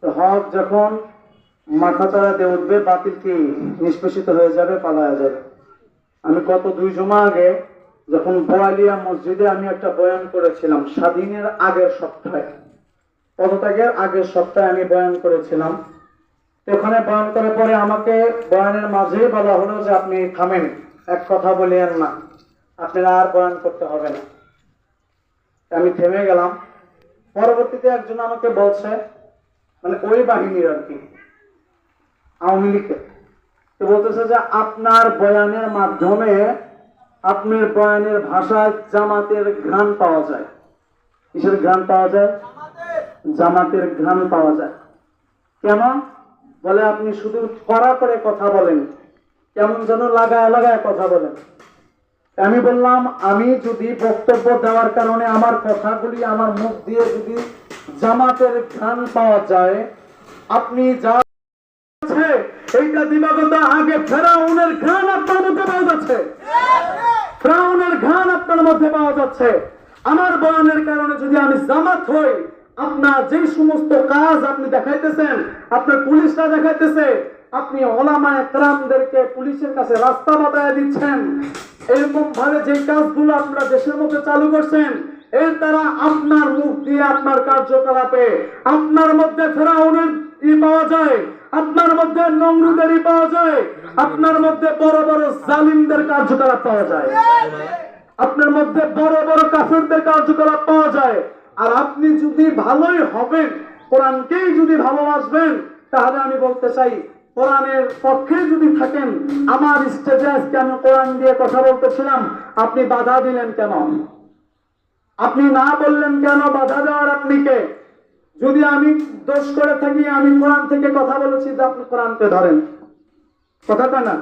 তো হক যখন মাথা চড়াতে উঠবে, বাতিল কি নিষ্পেষিত হয়ে যাবে, পালায়া যাবে। আমি গত 2 জুমা আগে যখন বোয়ালিয়া মসজিদে আমি একটা বয়ান করেছিলাম, স্বাধীনের আগের সপ্তাহে, পদত্যাগের আগের সপ্তাহে আমি বয়ান করেছিলাম। ওখানে বয়ান করার পরে আমাকে বয়ানের মাঝেই বলা হলো যে আপনি থামেন, এক কথা বলিয়েন না, আপনারা আর বয়ান করতে হবে না। আমি থেমে গেলাম। পরবর্তীতে একজন আমাকে বলছে, মানে ওই বাহিনীর আর কি, আওয়ামী লীগের, তো বলতেছে যে আপনার বয়ানের মাধ্যমে, আপনার বয়ানের ভাষায় জামাতের ঘ্রাণ পাওয়া যায়। কিসের ঘ্রাণ পাওয়া যায়? জামাতের ঘ্রাণ পাওয়া যায়। কেমন? বলে আপনি শুধু কড়া করে কথা বলেন, কেমন যেন লাগায় লাগায় কথা বলেন। আমি বললাম, আমি যদি বক্তব্য দেওয়ার কারণে আমার কথাগুলি আমার মুখ দিয়ে যদি জামাতের ঘ্রাণ পাওয়া যায়, আপনি যা এইটা দিবাগত আগে ফেরাউনের ঘ্রাণ আপনার মধ্যে পাওয়া যাচ্ছে, ফেরাউনের ঘ্রাণ আপনার মধ্যে পাওয়া যাচ্ছে। আমার বয়ানের কারণে যদি আমি জামাত হই, আপনার যে সমস্ত কাজ আপনি দেখাইতেছেন, আপনার পুলিশরা দেখাইতেছে, আপনি ওলামায়ে কেরামদেরকে পুলিশের কাছে রাস্তা বাতায় দিচ্ছেন, এরকম ভাবে যে কাজগুলো আপনারা দেশের মধ্যে চালু করছেন, এর দ্বারা আপনার মুখ দিয়ে আপনার কার্যকলাপে আপনার মধ্যে ফেরাউনের পাওয়া যায়, আপনার মধ্যে নমরুদের পাওয়া যায়, আপনার মধ্যে বড় বড় জালিমদের কার্যকলাপ পাওয়া যায়, আপনার মধ্যে বড় বড় কাফেরদের কার্যকলাপ পাওয়া যায়। আর আপনি যদি ভালোই হবেন, কোরআনকেই যদি ভালোবাসবেন, তাহলে আমি বলতে চাই, কোরআনের পক্ষে যদি থাকেন, আমার স্টেজে আজকে আমি কোরআন দিয়ে কথা বলতেছিলাম, আপনি বাধা দিলেন কেন? আপনি না বললেন কেন? বাধা দেওয়ার আপনি কে? যদি আমি দোষ করে থাকি, আমি কোরআন থেকে কথা বলেছি, যে আপনি কোরআনকে ধরেন, কথাটা না,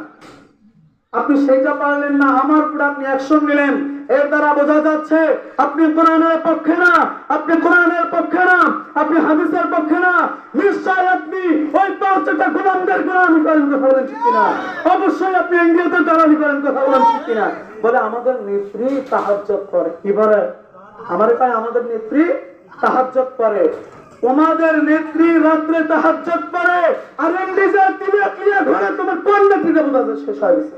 আপনি সেইটা পারলেন না, আমার উপর আপনি অ্যাকশন নিলেন। এর দ্বারা বোঝা যাচ্ছে আপনি কোরআনের পক্ষে না, আপনি কোরআনের পক্ষে না, আপনি হাদিসের পক্ষে না। নিশ্চয় আপনি ওই 5টা গোলামদের গোলামি করেন, কথা বলেন ঠিক কিনা? অবশ্যই আপনি ইন্ডিয়াতে দালালি করেন, কথা বলেন ঠিক কিনা? বলে আমাদের নেত্রী তাহাজ্জুদ করে। কি বলে? আমাদের পায় আমাদের নেত্রী তাহাজ্জুদ করে। তোমাদের নেত্রী রাত্রে তাহাজ্জুদ করে, আর ইন্ডিয়া তিলে তিলে ঘরে তোমার কোন নেত্রীকে বোঝা যায় শেষ হয়ে গেছে।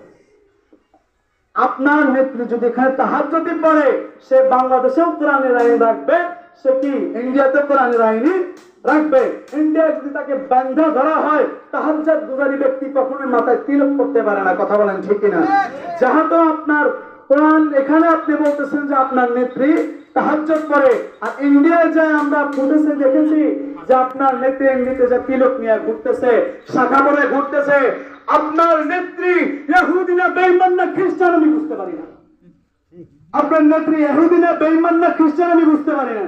আপনার নেত্রী যদি এখানে তাহাজ্জুদ পড়ে, সে বাংলাদেশেও কোরআনের আইন রাখবে, সে কি ইন্ডিয়াতে কোরআনের আইনই রাখবে। ইন্ডিয়ায় যদি তাকে বান্ধা ধরা হয়, তাহাজ্জুদ গুজারি ব্যক্তি কখনোই মাথায় তিলক করতে পারে না, কথা বলেন ঠিক কিনা? যাহা তো আপনার কোরআন, এখানে আপনি বলতেছেন যে আপনার নেত্রী তাহাজ্জুদ করে, আর ইন্ডিয়ায় যায় আমরা ফুটেজে দেখেছি যে আপনার নেত্রী ইন্ডিয়াতে যে তিলক নিয়ে ঘুরতেছে, শাখা পরে ঘুরতেছে। আপনার নেত্রী ইহুদি না বেঈমান না খ্রিস্টান আমি বুঝতে পারি না। আপনার নেত্রী ইহুদি না বেঈমান না খ্রিস্টান আমি বুঝতে পারি না।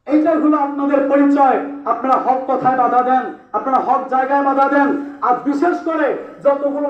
এইটা হলো আপনাদের পরিচয়। আপনারা হক কথায় বাধা দেন, আপনারা হক জায়গায় বাধা দেন, আর বিশেষ করে যতগুলো